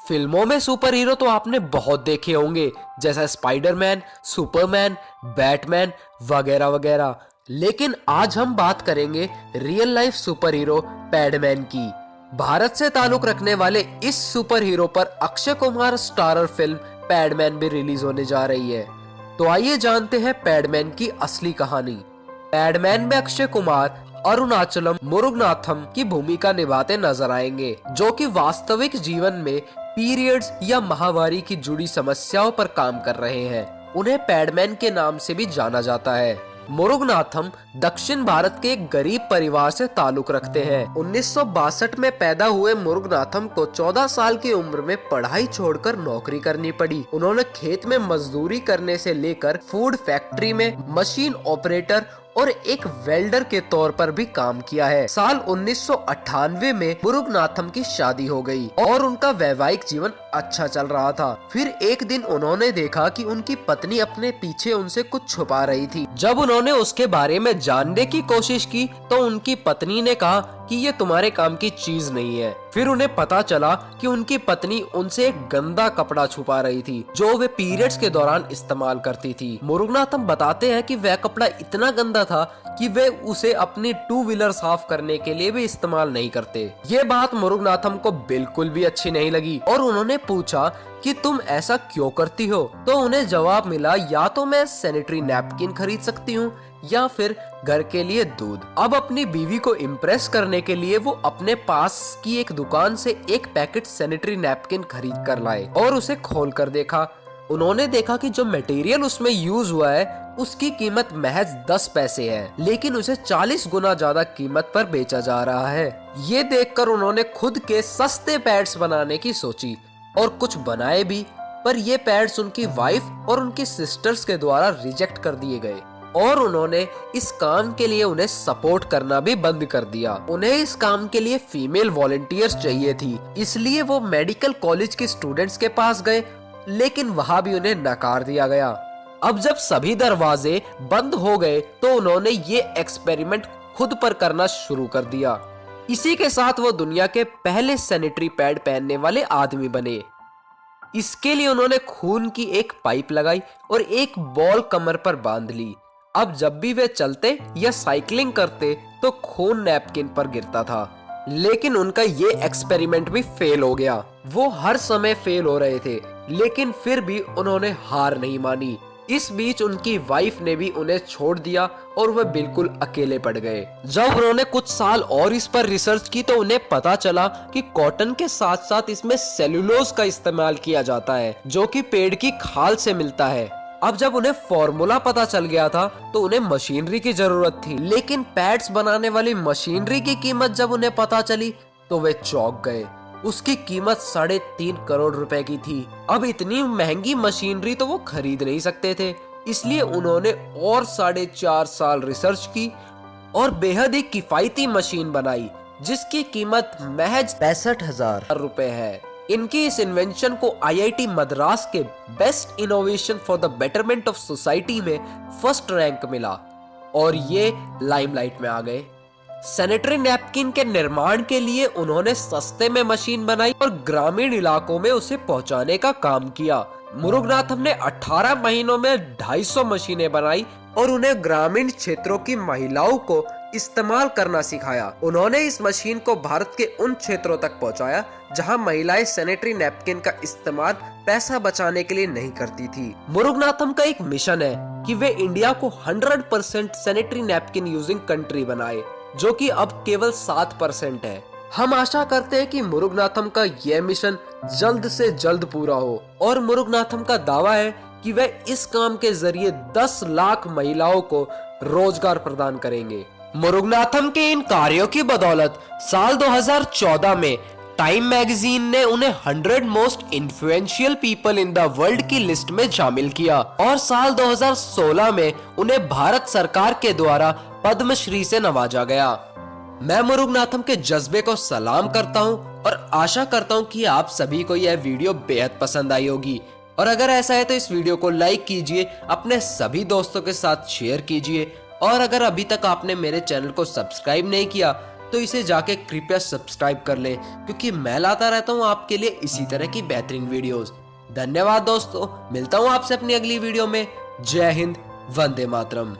फिल्मों में super hero तो आपने बहुत देखे होंगे, जैसा स्पाइडरमैन, सुपरमैन, बैटमैन वगैरह वगैरह। लेकिन आज हम बात करेंगे real life super hero Padman की। भारत से ताल्लुक रखने वाले इस सुपर हीरो पर अक्षय कुमार स्टारर फिल्म पैडमैन भी रिलीज होने जा रही है। तो आइए जानते हैं पैडमैन की असली कहानी। पैडमैन में अक्षय कुमार अरुणाचलम मुरुगनाथम की भूमिका निभाते नजर आएंगे, जो कि वास्तविक जीवन में पीरियड्स या माहवारी की जुड़ी समस्याओं पर काम कर रहे हैं। उन्हें पैडमैन के नाम से भी जाना जाता है। मुरुगनाथम दक्षिण भारत के एक गरीब परिवार से ताल्लुक रखते हैं। 1962 में पैदा हुए मुरुगनाथम को 14 साल की उम्र में पढ़ाई छोड़कर नौकरी करनी पड़ी। उन्होंने खेत में मजदूरी करने से लेकर फूड फैक्ट्री में मशीन ऑपरेटर और एक वेल्डर के तौर पर भी काम किया है। साल 1998 में मुरुगनाथम की शादी हो गई और उनका वैवाहिक जीवन अच्छा चल रहा था। फिर एक दिन उन्होंने देखा कि उनकी पत्नी अपने पीछे उनसे कुछ छुपा रही थी। जब उन्होंने उसके बारे में जानने की कोशिश की तो उनकी पत्नी ने कहा कि ये तुम्हारे काम की चीज नहीं है। फिर उन्हें पता चला कि उनकी पत्नी उनसे एक गंदा कपड़ा छुपा रही थी, जो वे पीरियड्स के दौरान इस्तेमाल करती थी। मुरुगनाथम बताते हैं कि वह कपड़ा इतना गंदा था कि वे उसे अपनी टू व्हीलर साफ करने के लिए भी इस्तेमाल नहीं करते। ये बात मुरुगनाथम को बिल्कुल भी अच्छी नहीं लगी और उन्होंने पूछा कि तुम ऐसा क्यों करती हो। तो उन्हें जवाब मिला, या तो मैं सैनिटरी नैपकिन खरीद सकती हूँ या फिर घर के लिए दूध। अब अपनी बीवी को इम्प्रेस करने के लिए वो अपने पास की एक दुकान से एक पैकेट सैनिटरी नैपकिन खरीद कर लाए और उसे खोल कर देखा। उन्होंने देखा कि जो मटेरियल उसमें यूज हुआ है उसकी कीमत महज 10 पैसे है, लेकिन उसे 40 गुना ज्यादा कीमत पर बेचा जा रहा है। ये देखकर उन्होंने खुद के सस्ते पैड्स बनाने की सोची और कुछ बनाए भी, पर ये पैड्स उनकी वाइफ और उनकी सिस्टर्स के द्वारा रिजेक्ट कर दिए गए और उन्होंने इस काम के लिए उन्हें सपोर्ट करना भी बंद कर दिया। उन्हें इस काम के लिए फीमेल वॉलंटियर्स चाहिए थी, इसलिए वो मेडिकल कॉलेज के स्टूडेंट्स के पास गए, लेकिन वहां भी उन्हें नकार दिया गया। अब जब सभी दरवाजे बंद हो गए तो उन्होंने ये एक्सपेरिमेंट खुद पर करना शुरू कर दिया। इसी के साथ वो दुनिया के पहले सैनिटरी पैड पहनने वाले आदमी बने। इसके लिए उन्होंने खून की एक पाइप लगाई और एक बॉल कमर पर बांध ली। अब जब भी वे चलते या साइकिलिंग करते तो खून नैपकिन पर गिरता था। लेकिन उनका ये एक्सपेरिमेंट भी फेल हो गया। वो हर समय फेल हो रहे थे, लेकिन फिर भी उन्होंने हार नहीं मानी। इस बीच उनकी वाइफ ने भी उन्हें छोड़ दिया और वह बिल्कुल अकेले पड़ गए। जब उन्होंने कुछ साल और इस पर रिसर्च की तो उन्हें पता चला कि कॉटन के साथ साथ इसमें सेलुलोज का इस्तेमाल किया जाता है, जो कि पेड़ की खाल से मिलता है। अब जब उन्हें फॉर्मूला पता चल गया था तो उन्हें मशीनरी की जरूरत थी, लेकिन पैड्स बनाने वाली मशीनरी की कीमत जब उन्हें पता चली तो वे चौंक गए। उसकी कीमत 3.5 करोड़ रुपए की थी। अब इतनी महंगी मशीनरी तो वो खरीद नहीं सकते थे, इसलिए उन्होंने और 4.5 साल रिसर्च की और बेहद ही किफायती मशीन बनाई, जिसकी कीमत महज 65,000 रुपए है। इनकी इस इन्वेंशन को आईआईटी मद्रास के best innovation for the betterment of society में फर्स्ट रैंक मिला और ये लाइमलाइट में आ गए। सैनिटरी नैपकिन के निर्माण के लिए उन्होंने सस्ते में मशीन बनाई और ग्रामीण इलाकों में उसे पहुंचाने का काम किया। मुरुगनाथम ने 18 महीनों में 250 मशीनें बनाई और उन्हें ग्रामीण क्षेत्रों की महिलाओं को इस्तेमाल करना सिखाया। उन्होंने इस मशीन को भारत के उन क्षेत्रों तक पहुंचाया जहां महिलाएं सैनिटरी नैपकिन का इस्तेमाल पैसा बचाने के लिए नहीं करती थी। मुरुगनाथम का एक मिशन है कि वे इंडिया को 100% सैनिटरी नैपकिन यूजिंग कंट्री बनाए, जो कि अब केवल 7% है। हम आशा करते हैं कि मुरुगनाथम का यह मिशन जल्द से जल्द पूरा हो और मुरुगनाथम का दावा है कि वह इस काम के जरिए 10 लाख महिलाओं को रोजगार प्रदान करेंगे। मुरुगनाथम के इन कार्यों की बदौलत साल 2014 में टाइम मैगजीन ने उन्हें 100 most influential people in the world की लिस्ट में शामिल किया और साल 2016 में उन्हें भारत सरकार के द्वारा पद्मश्री से नवाजा गया। मैं मुरुगनाथम के जज्बे को सलाम करता हूं और आशा करता हूं कि आप सभी को यह वीडियो बेहद पसंद आई होगी, और अगर ऐसा है तो इस वीडियो को लाइक कीजिए, अपने सभी दोस्तों के साथ शेयर कीजिए, और अगर अभी तक आपने मेरे चैनल को सब्सक्राइब नहीं किया तो इसे जाके कृपया सब्सक्राइब कर लें, क्योंकि मैं लाता रहता हूँ आपके लिए इसी तरह की बेहतरीन वीडियोस। धन्यवाद दोस्तों, मिलता हूँ आपसे अपनी अगली वीडियो में। जय हिंद, वंदे मातरम।